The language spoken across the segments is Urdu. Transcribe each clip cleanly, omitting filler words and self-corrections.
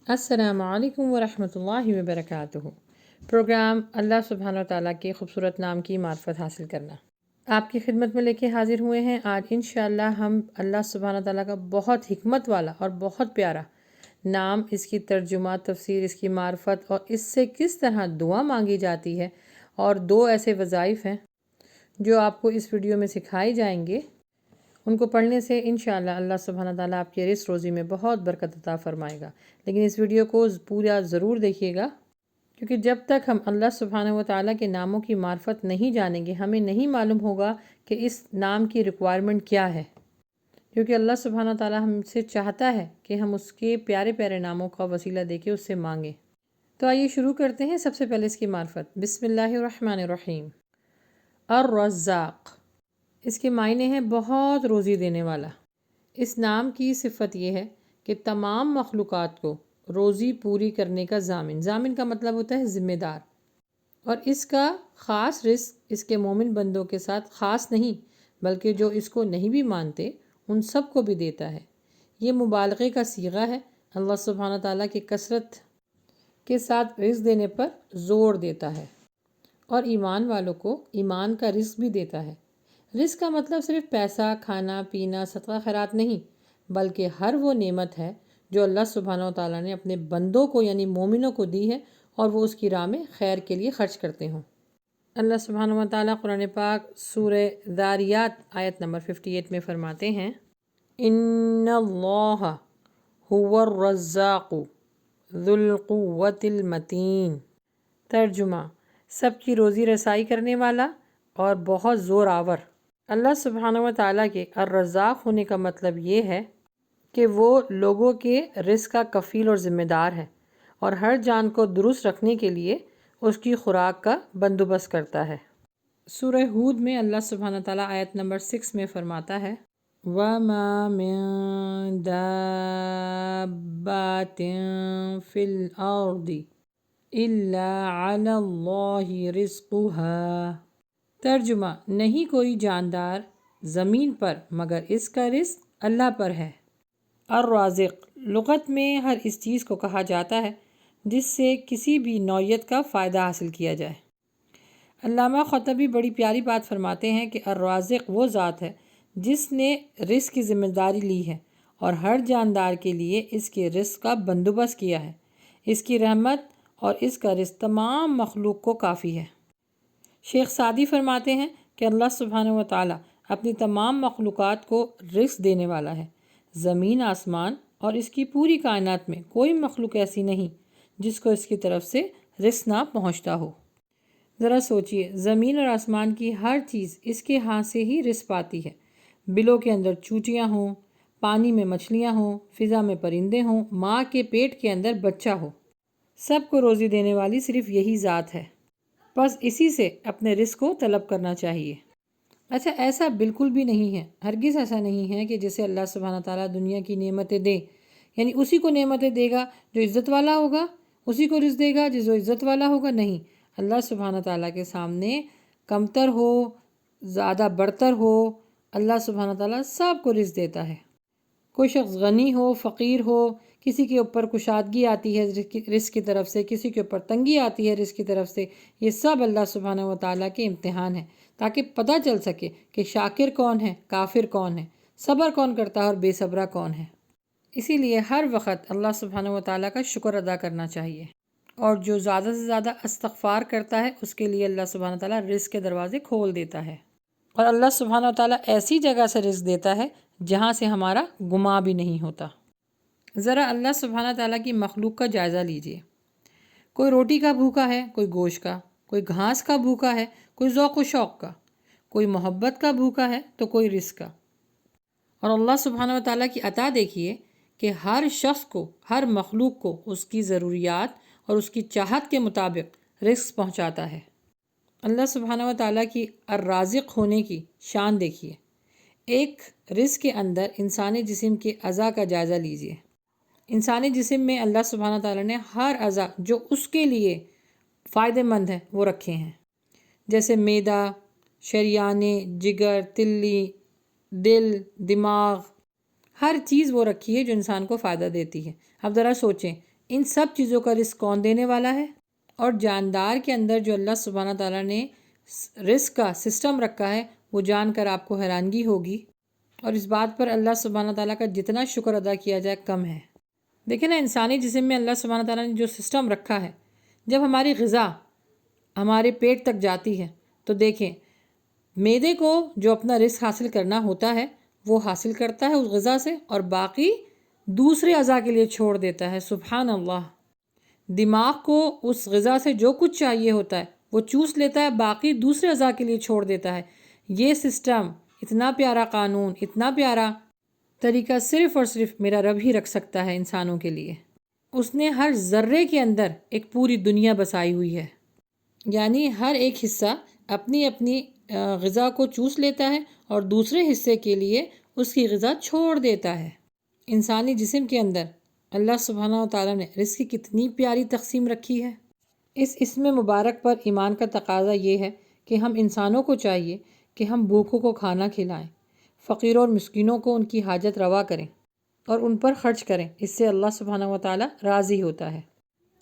السلام علیکم ورحمۃ اللہ وبرکاتہ۔ پروگرام اللہ سبحانہ و تعالیٰ کے خوبصورت نام کی معرفت حاصل کرنا آپ کی خدمت میں لے کے حاضر ہوئے ہیں۔ آج انشاءاللہ ہم اللہ سبحانہ و تعالیٰ کا بہت حکمت والا اور بہت پیارا نام، اس کی ترجمہ، تفسیر، اس کی معرفت اور اس سے کس طرح دعا مانگی جاتی ہے، اور 2 ایسے وظائف ہیں جو آپ کو اس ویڈیو میں سکھائے جائیں گے۔ ان کو پڑھنے سے انشاءاللہ اللہ سبحانہ تعالیٰ آپ کے رزق روزی میں بہت برکت عطا فرمائے گا۔ لیکن اس ویڈیو کو پورا ضرور دیکھیے گا، کیونکہ جب تک ہم اللہ سبحانہ و تعالیٰ کے ناموں کی معرفت نہیں جانیں گے، ہمیں نہیں معلوم ہوگا کہ اس نام کی ریکوائرمنٹ کیا ہے، کیونکہ اللہ سبحانہ تعالیٰ ہم سے چاہتا ہے کہ ہم اس کے پیارے پیارے ناموں کا وسیلہ دے کے اس سے مانگیں۔ تو آئیے شروع کرتے ہیں۔ سب سے پہلے اس کی معرفت۔ بسم اللہ الرحمن الرحیم۔ الرزاق، اس کے معنی ہیں بہت روزی دینے والا۔ اس نام کی صفت یہ ہے کہ تمام مخلوقات کو روزی پوری کرنے کا ضامن کا مطلب ہوتا ہے ذمہ دار، اور اس کا خاص رزق اس کے مومن بندوں کے ساتھ خاص نہیں، بلکہ جو اس کو نہیں بھی مانتے ان سب کو بھی دیتا ہے۔ یہ مبالغے کا صیغہ ہے۔ اللہ سبحانہ تعالیٰ کی کثرت کے ساتھ رزق دینے پر زور دیتا ہے، اور ایمان والوں کو ایمان کا رزق بھی دیتا ہے۔ رزق کا مطلب صرف پیسہ، کھانا پینا، صدقہ خیرات نہیں، بلکہ ہر وہ نعمت ہے جو اللہ سبحانہ و تعالیٰ نے اپنے بندوں کو یعنی مومنوں کو دی ہے، اور وہ اس کی راہ میں خیر کے لیے خرچ کرتے ہوں۔ اللہ سبحانہ و تعالیٰ قرآن پاک سورہ ذاریات آیت نمبر 58 میں فرماتے ہیں، ان اللہ هو الرزاق ذو القوۃ المتین۔ ترجمہ: سب کی روزی رسائی کرنے والا اور بہت زور آور۔ اللہ سبحانہ و تعالیٰ کے الرزاق ہونے کا مطلب یہ ہے کہ وہ لوگوں کے رزق کا کفیل اور ذمہ دار ہے، اور ہر جان کو درست رکھنے کے لیے اس کی خوراک کا بندوبست کرتا ہے۔ سورہ ہود میں اللہ سبحانہ تعالیٰ آیت نمبر 6 میں فرماتا ہے، وَمَا مِن دَابَّةٍ فِي الْأَرْضِ إِلَّا عَلَى اللَّهِ رِزْقُهَا۔ ترجمہ: نہیں کوئی جاندار زمین پر مگر اس کا رزق اللہ پر ہے۔ الرازق لغت میں ہر اس چیز کو کہا جاتا ہے جس سے کسی بھی نوعیت کا فائدہ حاصل کیا جائے۔ علامہ خطبی بڑی پیاری بات فرماتے ہیں کہ الرازق وہ ذات ہے جس نے رزق کی ذمہ داری لی ہے اور ہر جاندار کے لیے اس کے رزق کا بندوبست کیا ہے۔ اس کی رحمت اور اس کا رزق تمام مخلوق کو کافی ہے۔ شیخ سعدی فرماتے ہیں کہ اللہ سبحانہ و تعالیٰ اپنی تمام مخلوقات کو رزق دینے والا ہے۔ زمین، آسمان اور اس کی پوری کائنات میں کوئی مخلوق ایسی نہیں جس کو اس کی طرف سے رزق نہ پہنچتا ہو۔ ذرا سوچئے، زمین اور آسمان کی ہر چیز اس کے ہاتھ سے ہی رزق پاتی ہے۔ بلوں کے اندر چونٹیاں ہوں، پانی میں مچھلیاں ہوں، فضا میں پرندے ہوں، ماں کے پیٹ کے اندر بچہ ہو، سب کو روزی دینے والی صرف یہی ذات ہے۔ بس اسی سے اپنے رزق کو طلب کرنا چاہیے۔ اچھا، ایسا بالکل بھی نہیں ہے، ہرگز ایسا نہیں ہے کہ جسے اللہ سبحانہ تعالیٰ دنیا کی نعمتیں دے، یعنی اسی کو نعمتیں دے گا جو عزت والا ہوگا، اسی کو رزق دے گا جو عزت والا ہوگا۔ نہیں، اللہ سبحانہ تعالیٰ کے سامنے کمتر ہو، زیادہ برتر ہو، اللہ سبحانہ تعالیٰ سب کو رزق دیتا ہے۔ کوئی شخص غنی ہو، فقیر ہو، کسی کے اوپر کشادگی آتی ہے رزق کی طرف سے، کسی کے اوپر تنگی آتی ہے رزق کی طرف سے، یہ سب اللہ سبحانہ و تعالیٰ کے امتحان ہیں، تاکہ پتہ چل سکے کہ شاکر کون ہے، کافر کون ہے، صبر کون کرتا ہے اور بے صبرہ کون ہے۔ اسی لیے ہر وقت اللہ سبحانہ و تعالیٰ کا شکر ادا کرنا چاہیے، اور جو زیادہ سے زیادہ استغفار کرتا ہے اس کے لیے اللہ سبحانہ و تعالیٰ رزق کے دروازے کھول دیتا ہے، اور اللہ سبحانہ و تعالیٰ ایسی جگہ سے رزق دیتا ہے جہاں سے ہمارا گمان بھی نہیں ہوتا۔ ذرا اللہ سبحانہ تعالیٰ کی مخلوق کا جائزہ لیجئے۔ کوئی روٹی کا بھوکا ہے، کوئی گوشت کا، کوئی گھاس کا بھوکا ہے، کوئی ذوق و شوق کا، کوئی محبت کا بھوکا ہے تو کوئی رزق کا۔ اور اللہ سبحانہ و تعالیٰ کی عطا دیکھیے کہ ہر شخص کو، ہر مخلوق کو اس کی ضروریات اور اس کی چاہت کے مطابق رزق پہنچاتا ہے۔ اللہ سبحانہ و تعالیٰ کی الرازق ہونے کی شان دیکھیے۔ ایک رزق کے اندر انسانی جسم کے اعضاء کا جائزہ لیجئے۔ انسانی جسم میں اللہ سبحانہ تعالیٰ نے ہر اعضاء جو اس کے لیے فائدہ مند ہیں وہ رکھے ہیں، جیسے معدہ، شریانے، جگر، تلی، دل، دماغ، ہر چیز وہ رکھی ہے جو انسان کو فائدہ دیتی ہے۔ اب ذرا سوچیں، ان سب چیزوں کا رزق کون دینے والا ہے؟ اور جاندار کے اندر جو اللہ سبحانہ تعالیٰ نے رزق کا سسٹم رکھا ہے وہ جان کر آپ کو حیرانگی ہوگی، اور اس بات پر اللہ سبحانہ تعالیٰ کا جتنا شکر ادا کیا جائے کم ہے۔ دیکھیں نا، انسانی جسم میں اللہ سبحانہ تعالیٰ نے جو سسٹم رکھا ہے، جب ہماری غذا ہمارے پیٹ تک جاتی ہے تو دیکھیں، معدے کو جو اپنا رزق حاصل کرنا ہوتا ہے وہ حاصل کرتا ہے اس غذا سے، اور باقی دوسرے اعضاء کے لیے چھوڑ دیتا ہے۔ سبحان اللہ۔ دماغ کو اس غذا سے جو کچھ چاہیے ہوتا ہے وہ چوس لیتا ہے، باقی دوسرے اعضاء کے لیے چھوڑ دیتا ہے۔ یہ سسٹم، اتنا پیارا قانون، اتنا پیارا طریقہ صرف اور صرف میرا رب ہی رکھ سکتا ہے انسانوں کے لیے۔ اس نے ہر ذرے کے اندر ایک پوری دنیا بسائی ہوئی ہے، یعنی ہر ایک حصہ اپنی اپنی غذا کو چوس لیتا ہے اور دوسرے حصے کے لیے اس کی غذا چھوڑ دیتا ہے۔ انسانی جسم کے اندر اللہ سبحانہ و تعالیٰ نے رزق کی کتنی پیاری تقسیم رکھی ہے۔ اس اسم مبارک پر ایمان کا تقاضا یہ ہے کہ ہم انسانوں کو چاہیے کہ ہم بھوکوں کو کھانا کھلائیں، فقیروں اور مسکینوں کو ان کی حاجت روا کریں اور ان پر خرچ کریں۔ اس سے اللہ سبحانہ و تعالیٰ راضی ہوتا ہے۔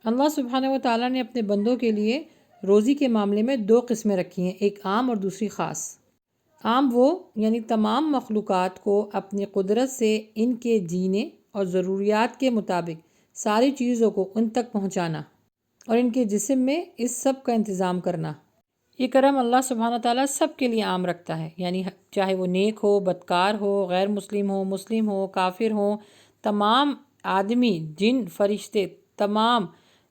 اللہ سبحانہ و تعالیٰ نے اپنے بندوں کے لیے روزی کے معاملے میں 2 قسمیں رکھی ہیں، ایک عام اور دوسری خاص۔ عام وہ یعنی تمام مخلوقات کو اپنی قدرت سے ان کے جینے اور ضروریات کے مطابق ساری چیزوں کو ان تک پہنچانا اور ان کے جسم میں اس سب کا انتظام کرنا۔ یہ کرم اللہ سبحانہ تعالیٰ سب کے لیے عام رکھتا ہے، یعنی چاہے وہ نیک ہو، بدکار ہو، غیر مسلم ہو، مسلم ہو، کافر ہو، تمام آدمی، جن، فرشتے، تمام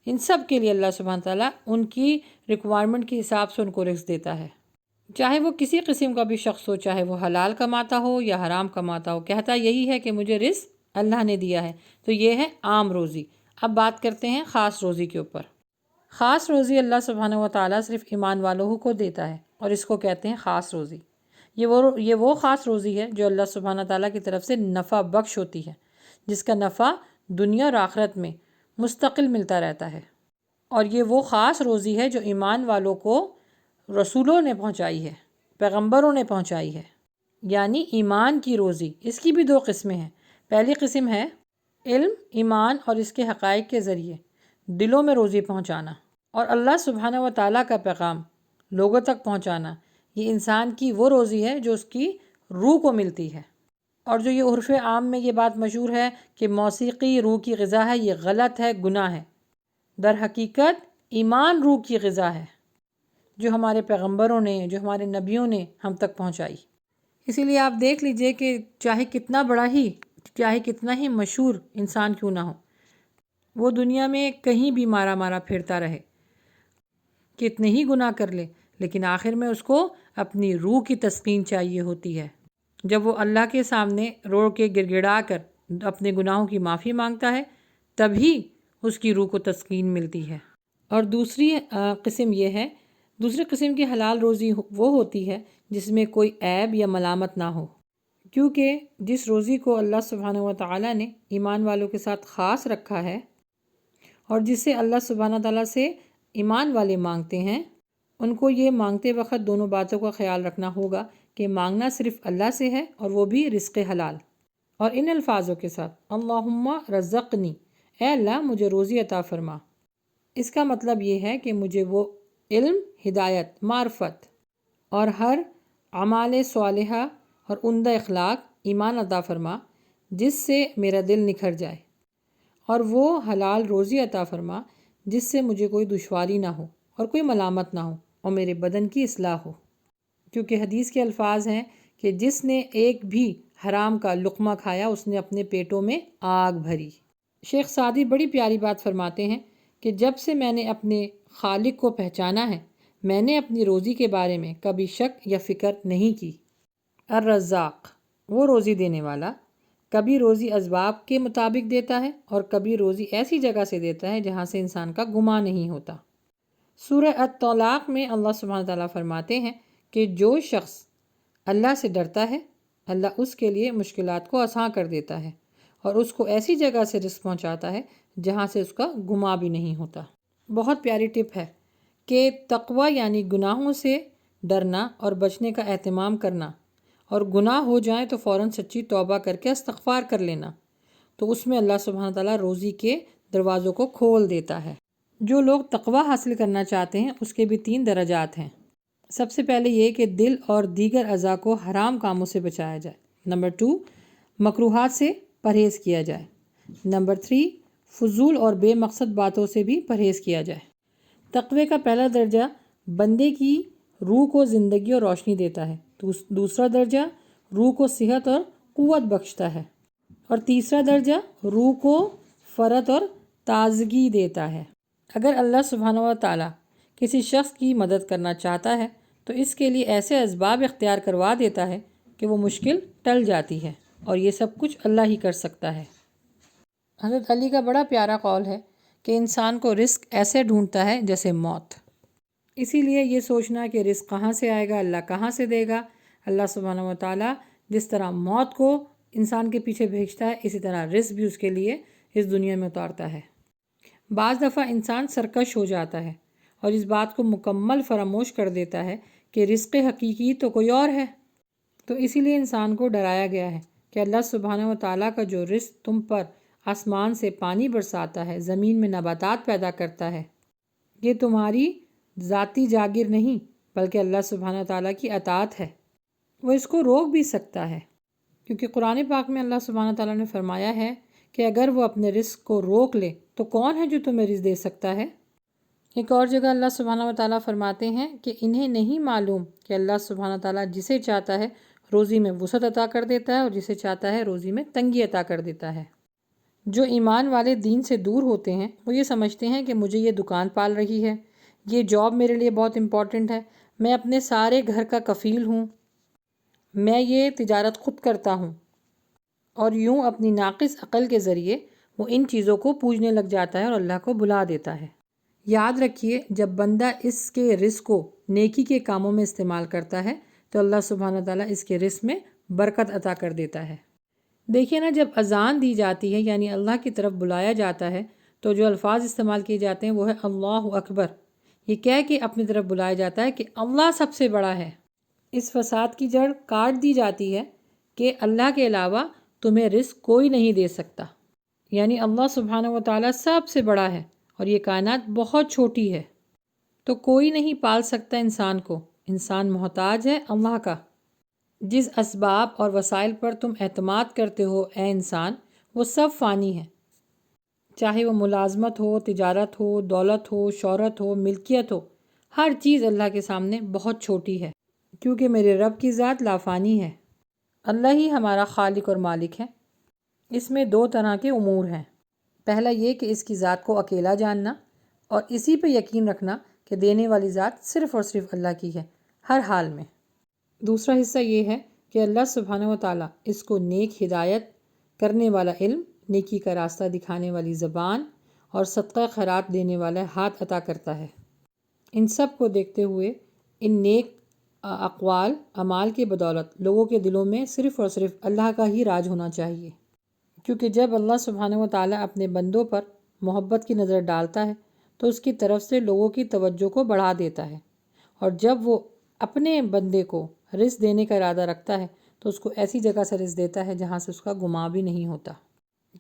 ان سب کے لیے اللہ سبحانہ تعالیٰ ان کی ریکوائرمنٹ کے حساب سے ان کو رزق دیتا ہے۔ چاہے وہ کسی قسم کا بھی شخص ہو، چاہے وہ حلال کماتا ہو یا حرام کماتا ہو، کہتا یہی ہے کہ مجھے رزق اللہ نے دیا ہے۔ تو یہ ہے عام روزی۔ اب بات کرتے ہیں خاص روزی کے اوپر۔ خاص روزی اللہ سبحانہ و تعالیٰ صرف ایمان والوں کو دیتا ہے، اور اس کو کہتے ہیں خاص روزی۔ یہ وہ خاص روزی ہے جو اللہ سبحانہ تعالیٰ کی طرف سے نفع بخش ہوتی ہے، جس کا نفع دنیا اور آخرت میں مستقل ملتا رہتا ہے۔ اور یہ وہ خاص روزی ہے جو ایمان والوں کو رسولوں نے پہنچائی ہے، پیغمبروں نے پہنچائی ہے، یعنی ایمان کی روزی۔ اس کی بھی 2 قسمیں ہیں۔ پہلی قسم ہے علم، ایمان اور اس کے حقائق کے ذریعے دلوں میں روزی پہنچانا، اور اللہ سبحانہ و تعالیٰ کا پیغام لوگوں تک پہنچانا۔ یہ انسان کی وہ روزی ہے جو اس کی روح کو ملتی ہے۔ اور جو یہ عرف عام میں یہ بات مشہور ہے کہ موسیقی روح کی غذا ہے، یہ غلط ہے، گناہ ہے۔ در حقیقت ایمان روح کی غذا ہے جو ہمارے پیغمبروں نے، جو ہمارے نبیوں نے ہم تک پہنچائی۔ اسی لیے آپ دیکھ لیجئے کہ چاہے کتنا بڑا ہی، چاہے کتنا ہی مشہور انسان کیوں نہ ہو، وہ دنیا میں کہیں بھی مارا پھرتا رہے، کتنے ہی گناہ کر لے، لیکن آخر میں اس کو اپنی روح کی تسکین چاہیے ہوتی ہے۔ جب وہ اللہ کے سامنے رو کے گڑ گڑا کر اپنے گناہوں کی معافی مانگتا ہے، تبھی اس کی روح کو تسکین ملتی ہے۔ اور دوسری قسم یہ ہے، دوسری قسم کی حلال روزی وہ ہوتی ہے جس میں کوئی عیب یا ملامت نہ ہو، کیونکہ جس روزی کو اللہ سبحانہ و تعالیٰ نے ایمان والوں کے ساتھ خاص رکھا ہے اور جس سے اللہ سبحانہ تعالیٰ سے ایمان والے مانگتے ہیں، ان کو یہ مانگتے وقت دونوں باتوں کا خیال رکھنا ہوگا کہ مانگنا صرف اللہ سے ہے، اور وہ بھی رزق حلال، اور ان الفاظوں کے ساتھ اللہم رزقنی، اے اللہ مجھے روزی عطا فرما۔ اس کا مطلب یہ ہے کہ مجھے وہ علم، ہدایت، معرفت اور ہر اعمال صالحہ اور عمدہ اخلاق، ایمان عطا فرما جس سے میرا دل نکھر جائے، اور وہ حلال روزی عطا فرما جس سے مجھے کوئی دشواری نہ ہو اور کوئی ملامت نہ ہو اور میرے بدن کی اصلاح ہو، کیونکہ حدیث کے الفاظ ہیں کہ جس نے ایک بھی حرام کا لقمہ کھایا اس نے اپنے پیٹوں میں آگ بھری۔ شیخ سعدی بڑی پیاری بات فرماتے ہیں کہ جب سے میں نے اپنے خالق کو پہچانا ہے، میں نے اپنی روزی کے بارے میں کبھی شک یا فکر نہیں کی۔ الرزاق، وہ روزی دینے والا، کبھی روزی اسباب کے مطابق دیتا ہے اور کبھی روزی ایسی جگہ سے دیتا ہے جہاں سے انسان کا گمان نہیں ہوتا۔ سورہ الطلاق میں اللہ سبحانہ تعالیٰ فرماتے ہیں کہ جو شخص اللہ سے ڈرتا ہے، اللہ اس کے لیے مشکلات کو آسان کر دیتا ہے اور اس کو ایسی جگہ سے رزق پہنچاتا ہے جہاں سے اس کا گمان بھی نہیں ہوتا۔ بہت پیاری ٹپ ہے کہ تقوی یعنی گناہوں سے ڈرنا اور بچنے کا اہتمام کرنا، اور گناہ ہو جائیں تو فوراً سچی توبہ کر کے استغفار کر لینا، تو اس میں اللہ سبحانہ تعالیٰ روزی کے دروازوں کو کھول دیتا ہے۔ جو لوگ تقوی حاصل کرنا چاہتے ہیں اس کے بھی 3 درجات ہیں۔ سب سے پہلے یہ کہ دل اور دیگر اعضاء کو حرام کاموں سے بچایا جائے۔ نمبر 2، مکروہات سے پرہیز کیا جائے۔ نمبر 3، فضول اور بے مقصد باتوں سے بھی پرہیز کیا جائے۔ تقوی کا پہلا درجہ بندے کی روح کو زندگی اور روشنی دیتا ہے۔ دوسرا درجہ روح کو صحت اور قوت بخشتا ہے، اور تیسرا درجہ روح کو فرت اور تازگی دیتا ہے۔ اگر اللہ سبحانہ و تعالیٰ کسی شخص کی مدد کرنا چاہتا ہے تو اس کے لیے ایسے اسباب اختیار کروا دیتا ہے کہ وہ مشکل ٹل جاتی ہے، اور یہ سب کچھ اللہ ہی کر سکتا ہے۔ حضرت علی کا بڑا پیارا قول ہے کہ انسان کو رزق ایسے ڈھونڈتا ہے جیسے موت۔ اسی لیے یہ سوچنا کہ رزق کہاں سے آئے گا، اللہ کہاں سے دے گا، اللہ سبحانہ و تعالیٰ جس طرح موت کو انسان کے پیچھے بھیجتا ہے اسی طرح رزق بھی اس کے لیے اس دنیا میں اتارتا ہے۔ بعض دفعہ انسان سرکش ہو جاتا ہے اور اس بات کو مکمل فراموش کر دیتا ہے کہ رزق حقیقی تو کوئی اور ہے۔ تو اسی لیے انسان کو ڈرایا گیا ہے کہ اللہ سبحانہ و تعالیٰ کا جو رزق تم پر آسمان سے پانی برساتا ہے، زمین میں نباتات پیدا کرتا ہے، یہ تمہاری ذاتی جاگیر نہیں بلکہ اللہ سبحانہ و تعالیٰ کی اطاعت ہے۔ وہ اس کو روک بھی سکتا ہے، کیونکہ قرآن پاک میں اللہ سبحانہ و تعالیٰ نے فرمایا ہے کہ اگر وہ اپنے رزق کو روک لے تو کون ہے جو تمہیں رزق دے سکتا ہے؟ ایک اور جگہ اللہ سبحانہ و تعالیٰ فرماتے ہیں کہ انہیں نہیں معلوم کہ اللہ سبحانہ و تعالیٰ جسے چاہتا ہے روزی میں وسعت عطا کر دیتا ہے اور جسے چاہتا ہے روزی میں تنگی عطا کر دیتا ہے۔ جو ایمان والے دین سے دور ہوتے ہیں وہ یہ سمجھتے ہیں کہ مجھے یہ دکان پال رہی ہے، یہ جاب میرے لیے بہت امپورٹنٹ ہے، میں اپنے سارے گھر کا کفیل ہوں، میں یہ تجارت خود کرتا ہوں، اور یوں اپنی ناقص عقل کے ذریعے وہ ان چیزوں کو پوجنے لگ جاتا ہے اور اللہ کو بھلا دیتا ہے۔ یاد رکھیے جب بندہ اس کے رزق کو نیکی کے کاموں میں استعمال کرتا ہے تو اللہ سبحانہ تعالیٰ اس کے رزق میں برکت عطا کر دیتا ہے۔ دیکھیے نا، جب اذان دی جاتی ہے یعنی اللہ کی طرف بلایا جاتا ہے تو جو الفاظ استعمال کیے جاتے ہیں وہ ہے اللہ اکبر۔ یہ کہہ کے اپنی طرف بلایا جاتا ہے کہ اللہ سب سے بڑا ہے۔ اس فساد کی جڑ کاٹ دی جاتی ہے کہ اللہ کے علاوہ تمہیں رزق کوئی نہیں دے سکتا، یعنی اللہ سبحانہ و تعالیٰ سب سے بڑا ہے اور یہ کائنات بہت چھوٹی ہے، تو کوئی نہیں پال سکتا انسان کو، انسان محتاج ہے اللہ کا۔ جس اسباب اور وسائل پر تم اعتماد کرتے ہو اے انسان وہ سب فانی ہیں، چاہے وہ ملازمت ہو، تجارت ہو، دولت ہو، شہرت ہو، ملکیت ہو، ہر چیز اللہ کے سامنے بہت چھوٹی ہے، کیونکہ میرے رب کی ذات لافانی ہے۔ اللہ ہی ہمارا خالق اور مالک ہے۔ اس میں 2 طرح کے امور ہیں۔ پہلا یہ کہ اس کی ذات کو اکیلا جاننا اور اسی پہ یقین رکھنا کہ دینے والی ذات صرف اور صرف اللہ کی ہے ہر حال میں۔ دوسرا حصہ یہ ہے کہ اللہ سبحانہ و تعالیٰ اس کو نیک ہدایت کرنے والا علم، نیکی کا راستہ دکھانے والی زبان اور صدقہ خیرات دینے والا ہاتھ عطا کرتا ہے۔ ان سب کو دیکھتے ہوئے ان نیک اقوال اعمال کی بدولت لوگوں کے دلوں میں صرف اور صرف اللہ کا ہی راج ہونا چاہیے، کیونکہ جب اللہ سبحانہ و تعالیٰ اپنے بندوں پر محبت کی نظر ڈالتا ہے تو اس کی طرف سے لوگوں کی توجہ کو بڑھا دیتا ہے، اور جب وہ اپنے بندے کو رزق دینے کا ارادہ رکھتا ہے تو اس کو ایسی جگہ سے رزق دیتا ہے جہاں سے اس کا گمان بھی نہیں ہوتا۔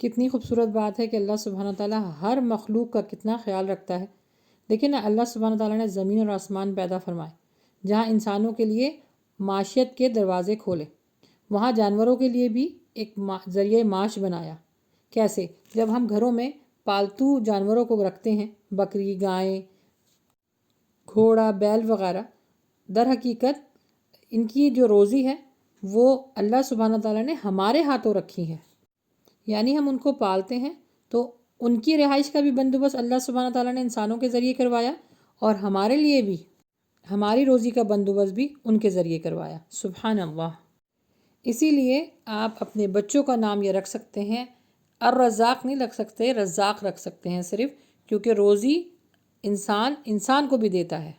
کتنی خوبصورت بات ہے کہ اللہ سبحانہ و تعالیٰ ہر مخلوق کا کتنا خیال رکھتا ہے۔ دیکھیں نا، اللہ سبحانہ و تعالیٰ نے زمین اور آسمان پیدا فرمائے، جہاں انسانوں کے لیے معیشت کے دروازے کھولے، وہاں جانوروں کے لیے بھی ایک ذریعہ معاش بنایا۔ کیسے؟ جب ہم گھروں میں پالتو جانوروں کو رکھتے ہیں، بکری، گائیں، گھوڑا، بیل وغیرہ، در حقیقت ان کی جو روزی ہے وہ اللہ سبحانہ تعالیٰ نے ہمارے ہاتھوں رکھی ہے، یعنی ہم ان کو پالتے ہیں تو ان کی رہائش کا بھی بندوبست اللہ سبحانہ تعالیٰ نے انسانوں کے ذریعے کروایا، اور ہمارے لیے بھی ہماری روزی کا بندوبست بھی ان کے ذریعے کروایا۔ سبحان اللہ۔ اسی لیے آپ اپنے بچوں کا نام یہ رکھ سکتے ہیں، الرزاق نہیں رکھ سکتے، رزاق رکھ سکتے ہیں صرف، کیونکہ روزی انسان کو بھی دیتا ہے۔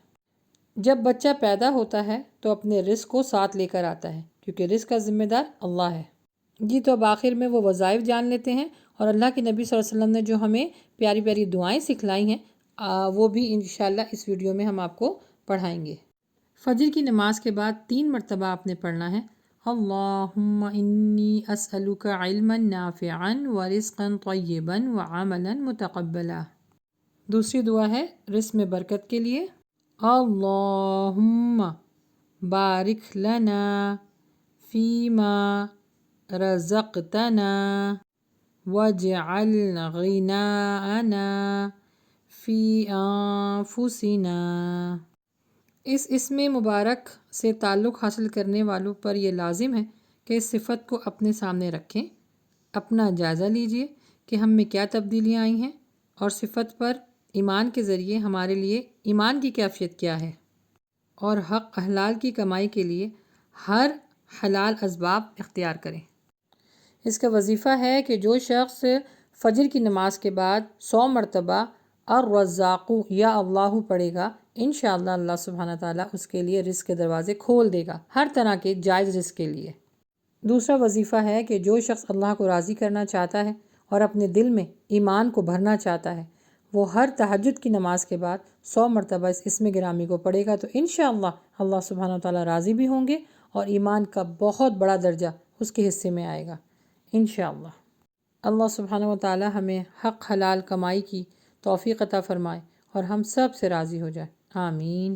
جب بچہ پیدا ہوتا ہے تو اپنے رزق کو ساتھ لے کر آتا ہے، کیونکہ رزق کا ذمہ دار اللہ ہے۔ جی تو اب آخر میں وہ وظائف جان لیتے ہیں، اور اللہ کے نبی صلی اللہ علیہ وسلم نے جو ہمیں پیاری پیاری دعائیں سکھلائی ہیں وہ بھی انشاءاللہ اس ویڈیو میں ہم آپ کو پڑھائیں گے۔ فجر کی نماز کے بعد 3 مرتبہ آپ نے پڑھنا ہے اللہم انی اسألک علما نافعا ورزقا طیبا وعملا متقبلا۔ دوسری دعا ہے رزق میں برکت کے لیے، اللہم بارک لنا فیما رزقتنا واجعل غناءنا فی انفسنا۔ اس اسم مبارک سے تعلق حاصل کرنے والوں پر یہ لازم ہے کہ اس صفت کو اپنے سامنے رکھیں، اپنا جائزہ لیجئے کہ ہم میں کیا تبدیلیاں آئی ہیں اور صفت پر ایمان کے ذریعے ہمارے لیے ایمان کی کیفیت کیا ہے، اور حق حلال کی کمائی کے لیے ہر حلال اسباب اختیار کریں۔ اس کا وظیفہ ہے کہ جو شخص فجر کی نماز کے بعد 100 مرتبہ الرزاق یا اللہ پڑھے گا، انشاءاللہ اللہ سبحانہ تعالیٰ اس کے لیے رزق کے دروازے کھول دے گا، ہر طرح کے جائز رزق کے لیے۔ دوسرا وظیفہ ہے کہ جو شخص اللہ کو راضی کرنا چاہتا ہے اور اپنے دل میں ایمان کو بھرنا چاہتا ہے، وہ ہر تہجد کی نماز کے بعد 100 مرتبہ اس اسم گرامی کو پڑھے گا، تو انشاءاللہ اللہ سبحانہ تعالیٰ راضی بھی ہوں گے اور ایمان کا بہت بڑا درجہ اس کے حصے میں آئے گا انشاءاللہ۔ اللہ سبحانہ و تعالیٰ ہمیں حق حلال کمائی کی توفیق عطا فرمائے اور ہم سب سے راضی ہو جائے، آمین۔